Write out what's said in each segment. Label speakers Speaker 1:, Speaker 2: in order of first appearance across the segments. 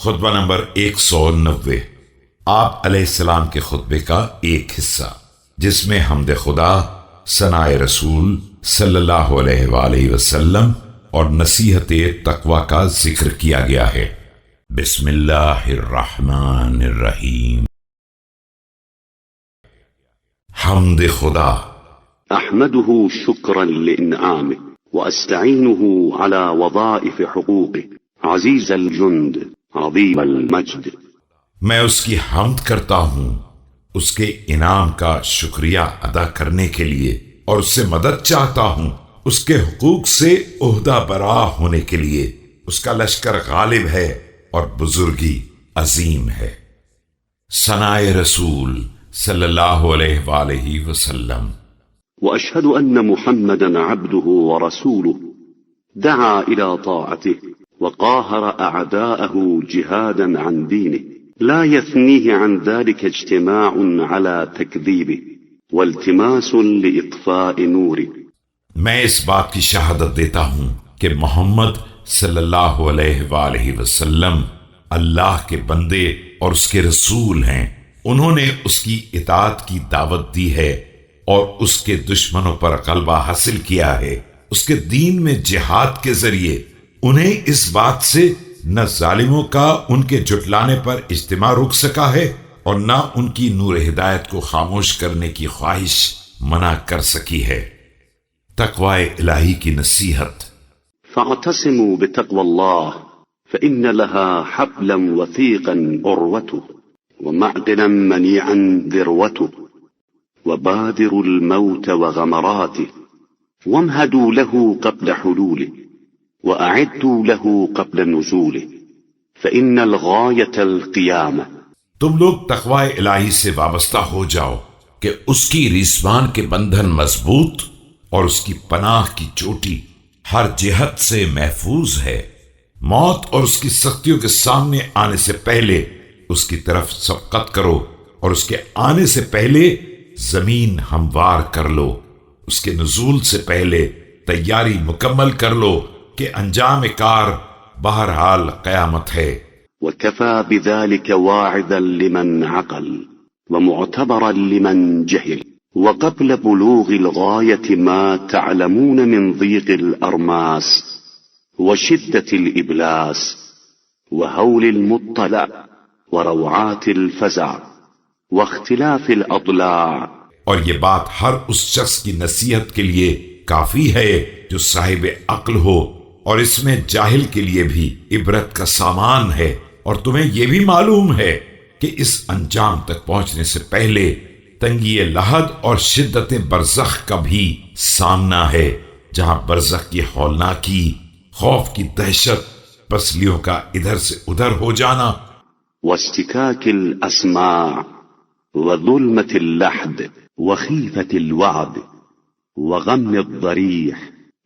Speaker 1: خطبہ نمبر 190 آپ علیہ السلام کے خطبے کا ایک حصہ، جس میں حمد خدا، ثناء رسول صلی اللہ علیہ وآلہ وسلم اور نصیحت تقوی کا ذکر کیا گیا ہے۔ بسم اللہ الرحمن الرحیم۔ حمد خدا۔
Speaker 2: احمده شکرا لانعامه واستعینه على وظائف حقوقه عزیز الجند عظیم المجد۔
Speaker 1: میں اس کی حمد کرتا ہوں اس کے انعام کا شکریہ ادا کرنے کے لیے، اور اس سے مدد چاہتا ہوں اس کے حقوق سے عہدہ برا ہونے کے لیے۔ اس کا لشکر غالب ہے اور بزرگی عظیم ہے۔ ثناء رسول صلی اللہ علیہ وآلہ وسلم۔
Speaker 2: واشهد ان محمدا عبده ورسوله دعا الى طاعته وقاهر اعداءه جهادا عن دينه لا يثنيه عن ذلك اجتماع على تكذيبه والتماس لاطفاء نوره۔
Speaker 1: میں اس بات کی شہادت دیتا ہوں کہ محمد صلی اللہ علیہ وآلہ وسلم اللہ کے بندے اور اس کے رسول ہیں۔ انہوں نے اس کی اطاعت کی دعوت دی ہے اور اس کے دشمنوں پر غلبہ حاصل کیا ہے۔ اس کے دین میں جہاد کے ذریعے انہیں اس بات سے نہ ظالموں کا ان کے جھٹلانے پر اجتماع رک سکا ہے اور نہ ان کی نور ہدایت کو خاموش کرنے کی خواہش منع کر سکی ہے۔ تقوی الہی کی نصیحت۔
Speaker 2: فاعتصموا بتقوى الله فإن لها حبلا وثيقا عروته ومعدنا منيعا ذروته وبادروا الموت وغمراته وامهدوا له قبل حلوله وأعدوا له قبل نزوله فإن الغاية القيامة۔
Speaker 1: تم لوگ تقوی الہی سے وابستہ ہو جاؤ کہ اس کی ریسمان کے بندھن مضبوط اور اس کی پناہ کی چوٹی ہر جہت سے محفوظ ہے۔ موت اور اس کی سختیوں کے سامنے آنے سے پہلے اس کی طرف سبقت کرو اور اس کے آنے سے پہلے زمین ہموار کر لو۔ اس کے نزول سے پہلے تیاری مکمل کر لو کہ انجام کار بہرحال قیامت ہے۔
Speaker 2: وكفى بذلك واعظا لمن عقل ومعتبرا لمن جهل وقبل بلوغ الغاية ما تعلمون من ضيق الأرماس وشدة الإبلاس وهول المطلع وروعات الفزع واختلاف الأضلاع۔
Speaker 1: اور یہ بات ہر اس شخص کی نصیحت کے لیے کافی ہے جو صاحب عقل ہو، اور اس میں جاہل کے لیے بھی عبرت کا سامان ہے۔ اور تمہیں یہ بھی معلوم ہے کہ اس انجام تک پہنچنے سے پہلے تنگی لحد اور شدت برزخ کا بھی سامنا ہے، جہاں برزخ کی ہولناکی، خوف کی دہشت، پسلیوں کا ادھر سے ادھر ہو جانا،
Speaker 2: واستكاك الأسماع وظلمة اللحد وخيفة الوعد وغم الضريح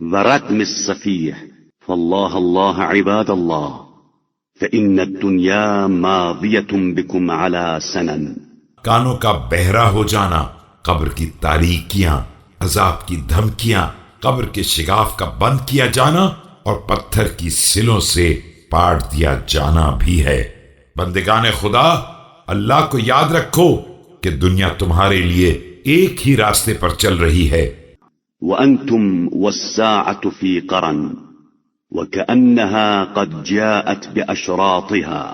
Speaker 2: وردم الصفيح فالله الله عباد الله فإن الدنيا ماضية بكم على سنن۔
Speaker 1: کانوں کا بہرا ہو جانا، قبر کی تاریکیاں، عذاب کی دھمکیاں، قبر کے شگاف کا بند کیا جانا اور پتھر کی سلوں سے پاٹ دیا جانا بھی ہے۔ بندگان خدا، اللہ کو یاد رکھو کہ دنیا تمہارے لیے ایک ہی راستے پر چل رہی ہے۔
Speaker 2: وأنتم والساعة في قرن وكأنها قد جاءت بأشراطها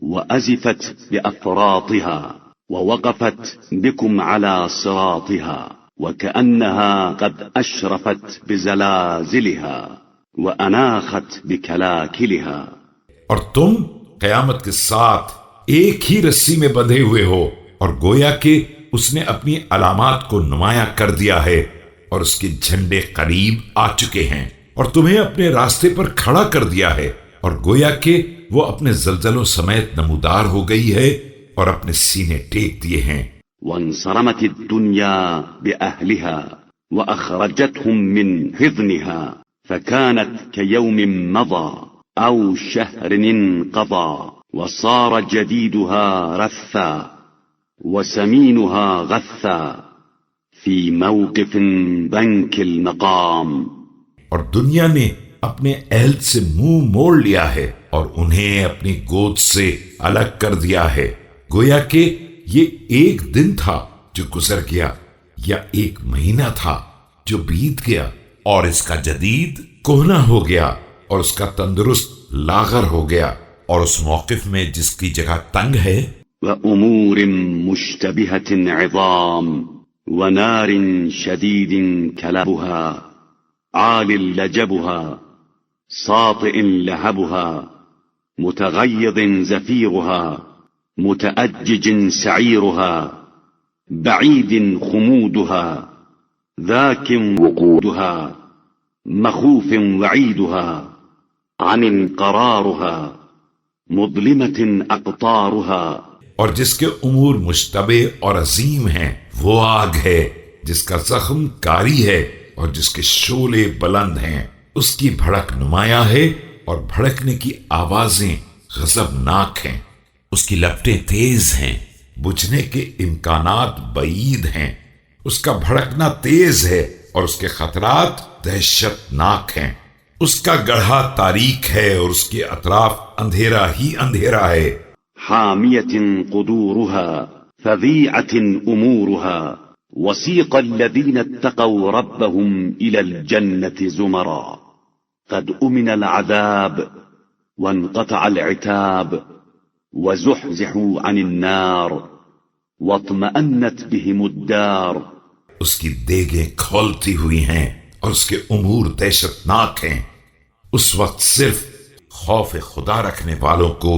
Speaker 2: وأزفت بأفراطها ووقفت بكم على صراطها وكأنها قد أشرفت بزلازلها وأناخت بكلاكلها۔
Speaker 1: اور تم قیامت کے ساتھ ایک ہی رسی میں بندھے ہوئے ہو، اور گویا کہ اس نے اپنی علامات کو نمایاں کر دیا ہے اور اس کے جھنڈے قریب آ چکے ہیں، اور تمہیں اپنے راستے پر کھڑا کر دیا ہے، اور گویا کہ وہ اپنے زلزلوں سمیت نمودار ہو گئی ہے اور اپنے سینے ٹیک دیے ہیں۔
Speaker 2: وانصرمت الدنيا بأهلها وأخرجتهم من حضنها فكانت كيوم مضى أو شهر انقضى وصار جديدها رثا وسمينها غثا في موقف بنك المقام۔
Speaker 1: اور دنیا نے اپنے عہد سے منہ موڑ لیا ہے اور انہیں اپنی گود سے الگ کر دیا ہے، گویا کہ یہ ایک دن تھا جو گزر گیا یا ایک مہینہ تھا جو بیت گیا، اور اس کا جدید کہنا ہو گیا اور اس کا تندرست لاغر ہو گیا، اور اس موقف میں جس کی جگہ تنگ ہے
Speaker 2: وأمور مشتبهة عظام ونار شديد كلبها عال لجبها ساطئ لهبها متغيظ زفيرها متأجج سعيرها بعيد خمودها ذاك وقودها مخوف وعيدها عن قرارها مظلمة أقطارها،
Speaker 1: اور جس کے امور مشتبہ اور عظیم ہیں وہ آگ ہے جس کا زخم کاری ہے اور جس کے شعلے بلند ہیں، اس کی بھڑک نمایاں ہے اور بھڑکنے کی آوازیں غضبناک ہیں، اس کی لپٹیں تیز ہیں، بجھنے کے امکانات بعید ہیں، اس کا بھڑکنا تیز ہے اور اس کے خطرات دہشت ناک ہیں، اس کا گڑھا تاریک ہے اور اس کے اطراف اندھیرا ہی اندھیرا ہے۔
Speaker 2: حامية قدورها فظيعة أمورها وسيق الذين اتقوا ربهم إلى الجنة زمرا قد أمن العذاب وانقطع العتاب وزحزحوا عن النار واطمأنت بهم الدار۔
Speaker 1: اس کی دیگیں کھولتی ہوئی ہیں اور اس کے امور دہشت ناک ہیں، اس وقت صرف خوف خدا رکھنے والوں کو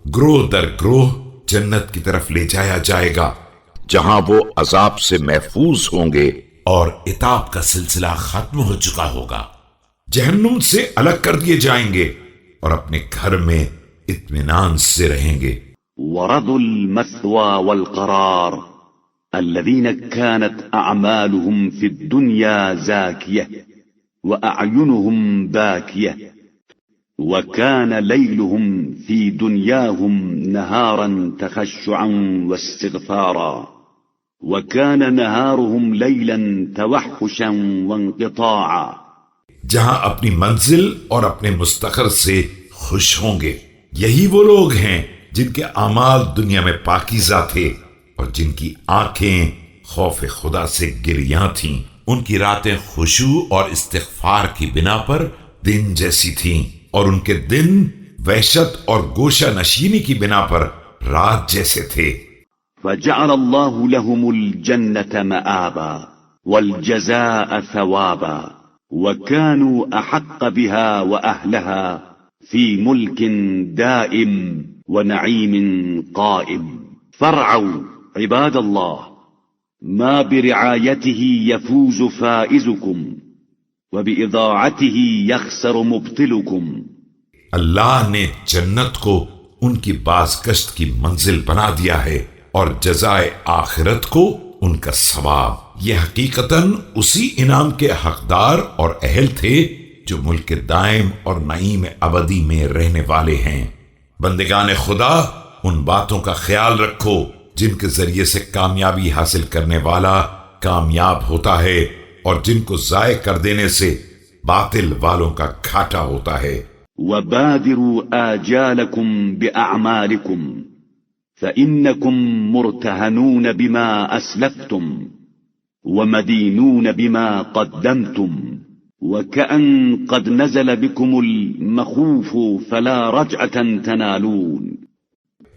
Speaker 1: گروہ در گروہ جنت کی طرف لے جایا جائے گا،
Speaker 3: جہاں وہ عذاب سے محفوظ ہوں گے
Speaker 1: اور عتاب کا سلسلہ ختم ہو چکا ہوگا، جہنم سے الگ کر دیے جائیں گے اور اپنے گھر میں اطمینان سے رہیں گے۔
Speaker 2: ورضوا المثوى والقرار الذين كانت أعمالهم في الدنيا زاكية وأعينهم باكية وكان ليلهم في دنياهم نهارا تخشعا واستغفارا وكان نهارهم ليلا توحشا وانقطاعا،
Speaker 1: جہاں اپنی منزل اور اپنے مستقر سے خوش ہوں گے۔ یہی وہ لوگ ہیں جن کے اعمال دنیا میں پاکیزہ تھے اور جن کی آنکھیں خوف خدا سے گریاں تھیں، ان کی راتیں خشوع اور استغفار کی بنا پر دن جیسی تھیں، اور ان کے دن وحشت اور گوشہ نشینی کی بنا پر رات جیسے تھے۔
Speaker 2: فجعل الله لهم الجنة مآبا والجزاء ثوابا وكانوا أحق بها وأهلها في ملك دائم ونعيم قائم۔ فارعوا عباد الله ما برعايته يفوز فائزكم وبإضاعته يخسر مبطلكم۔
Speaker 1: اللہ نے جنت کو ان کی بازگشت کی منزل بنا دیا ہے اور جزائے آخرت کو ان کا ثواب۔ یہ حقیقتاً اسی انعام کے حقدار اور اہل تھے جو ملک دائم اور نعیم ابدی میں رہنے والے ہیں۔ بندگان خدا، ان باتوں کا خیال رکھو جن کے ذریعے سے کامیابی حاصل کرنے والا کامیاب ہوتا ہے اور جن کو ضائع کر دینے سے باطل والوں کا گھاٹا ہوتا ہے۔
Speaker 2: وبادروا آجالكم بأعمالكم فإنكم مرتهنون بما أسلفتم ومدينون بما قدمتم وكأن قد نزل بكم المخوف فلا رجعة تنالون۔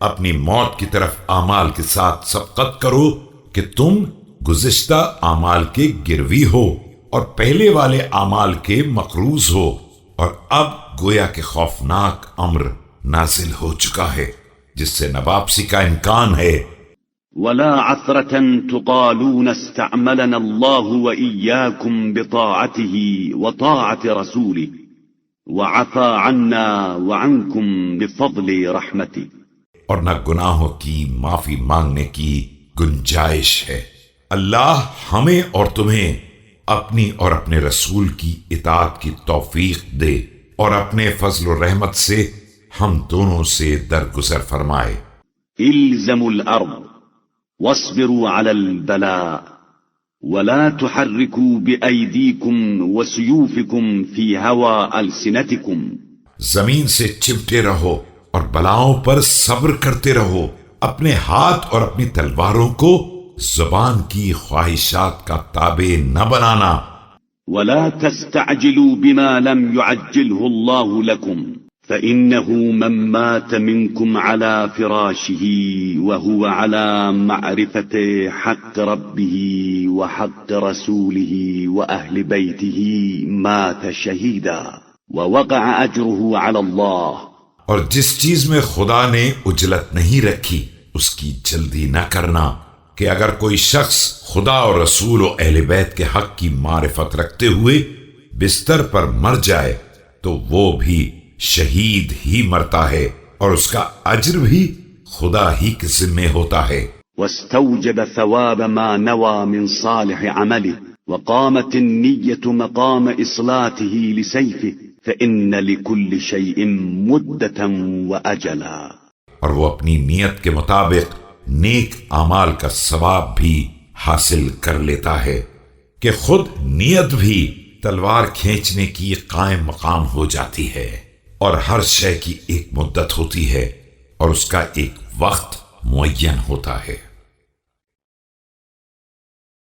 Speaker 1: اپنی موت کی طرف اعمال کے ساتھ سبقت کرو کہ تم گزشتہ اعمال کے گروی ہو اور پہلے والے اعمال کے مقروض ہو، اور اب گویا کہ خوفناک امر نازل ہو چکا ہے جس سے نہ واپسی کا امکان ہے۔
Speaker 2: ولا عثرة تقالون استعملنا الله وإياكم بطاعته وطاعة رسوله وعفى عنا وعنكم بفضل رحمته،
Speaker 1: اور نہ گناہوں کی معافی مانگنے کی گنجائش ہے۔ اللہ ہمیں اور تمہیں اپنی اور اپنے رسول کی اطاعت کی توفیق دے اور اپنے فضل و رحمت سے ہم دونوں سے درگزر فرمائے۔
Speaker 2: الزموا الأرض واصبروا على البلاء ولا تحركوا بأيديكم وسيوفكم في هوى ألسنتكم
Speaker 1: زمین سے چمٹے رہو اور بلاؤں پر صبر کرتے رہو، اپنے ہاتھ اور اپنی تلواروں کو زبان کی خواہشات کا تابع نہ بنانا۔
Speaker 2: ولا تستعجلوا بما لم يعجله الله لكم فإنه من مات منكم على فراشه وهو على معرفة حق ربه وحق رسوله وأهل بيته مات شهيدا ووقع أجره على الله۔
Speaker 1: اور جس چیز میں خدا نے عجلت نہیں رکھی اس کی جلدی نہ کرنا، کہ اگر کوئی شخص خدا اور رسول و اہل بیت کے حق کی معرفت رکھتے ہوئے بستر پر مر جائے تو وہ بھی شہید ہی مرتا ہے اور اس کا اجر بھی خدا ہی کے ذمے ہوتا ہے۔
Speaker 2: واستوجب ثواب ما نوى من صالح عمله وقامت النية مقام إصلاته لسيفه فإن لكل شيء مدة وأجلا۔
Speaker 1: اور وہ اپنی نیت کے مطابق نیک اعمال کا ثواب بھی حاصل کر لیتا ہے کہ خود نیت بھی تلوار کھینچنے کی قائم مقام ہو جاتی ہے، اور ہر شے کی ایک مدت ہوتی ہے اور اس کا ایک وقت معین ہوتا ہے۔